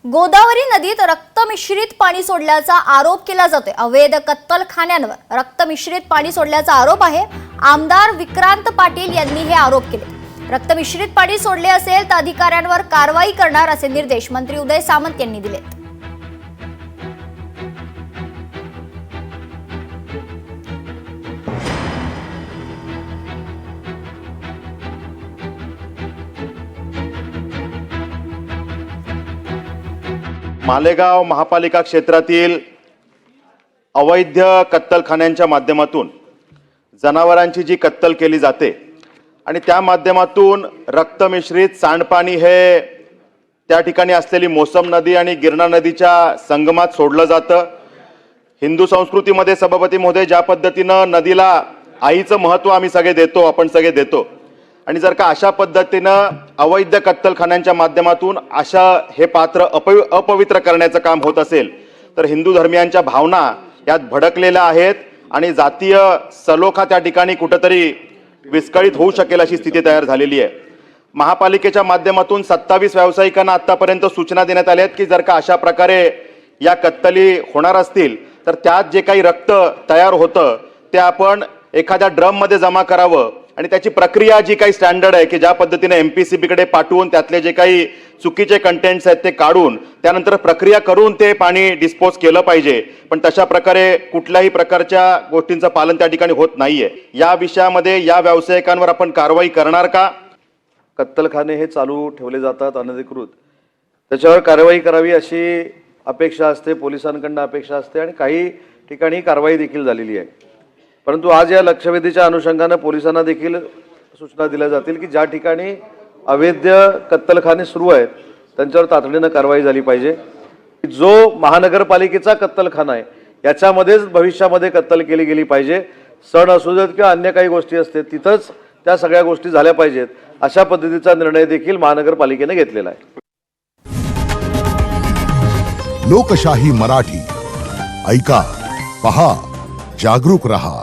गोदावरी नदीत रक्तमिश्रित पाणी सोडल्याचा आरोप केला जातोय। अवैध कत्तलखान्यांवर रक्तमिश्रित पाणी सोडल्याचा आरोप आहे। आमदार विक्रांत पाटील यांनी हे आरोप केले। रक्तमिश्रित पाणी सोडले असेल तर अधिकाऱ्यांवर कारवाई करणार असे निर्देश मंत्री उदय सामंत यांनी दिले। मालेगाव महापालिका क्षेत्रातील अवैध कत्तलखान्यांच्या माध्यमातून जनावरांची जी कत्तल केली जाते आणि त्या माध्यमातून रक्तमिश्रित सांडपाणी हे त्या ठिकाणी असलेली मोसम नदी आणि गिरणा नदीच्या संगमात सोडलं जातं। हिंदू संस्कृतीमध्ये सभापती महोदय ज्या पद्धतीनं नदीला आईचं महत्त्व आम्ही सगळे देतो, आपण सगळे देतो, आणि जर का अशा पद्धतीनं अवैध कत्तलखान्यांच्या माध्यमातून अशा हे पात्र अपवित्र करण्याचं काम होत असेल तर हिंदू धर्मियांच्या भावना यात भडकलेल्या आहेत आणि जातीय सलोखा त्या ठिकाणी कुठेतरी विस्कळीत होऊ शकेल अशी स्थिती तयार झालेली आहे। महापालिकेच्या माध्यमातून 27 व्यावसायिकांना आतापर्यंत सूचना देण्यात आल्या आहेत की जर का अशा प्रकारे या कत्तली होणार असतील तर त्यात जे काही रक्त तयार होतं ते आपण एखाद्या ड्रममध्ये जमा करावं आणि त्याची प्रक्रिया जी काही स्टँडर्ड आहे की ज्या पद्धतीने MPCB कडे पाठवून त्यातले जे काही चुकीचे कंटेंट्स आहेत ते काढून त्यानंतर प्रक्रिया करून ते पाणी डिस्पोज केलं पाहिजे। पण तशा प्रकारे कुठल्याही प्रकारच्या गोष्टींचं पालन त्या ठिकाणी होत नाहीये। या विषयामध्ये या व्यावसायिकांवर आपण कारवाई करणार का? कत्तलखाने हे चालू ठेवले जातात अनधिकृत, त्याच्यावर कारवाई करावी अशी अपेक्षा असते, पोलिसांकडून अपेक्षा असते आणि काही ठिकाणी कारवाई देखील झालेली आहे। परंतु आज या लक्षवेधीच्या अनुषंगाने पोलिसांना देखील सूचना दिल्या जातील की ज्या ठिकाणी अवैध कत्तलखाने सुरू आहेत त्यांच्यावर तातडीनं कारवाई झाली पाहिजे। जो महानगरपालिकेचा कत्तलखाना आहे याच्यामध्येच भविष्यामध्ये कत्तल केली गेली पाहिजे। सण असू देत किंवा अन्य काही गोष्टी असते तिथंच त्या सगळ्या गोष्टी झाल्या पाहिजेत अशा पद्धतीचा निर्णय देखील महानगरपालिकेने घेतलेला आहे। लोकशाही मराठी ऐका, पहा, जागरूक रहा।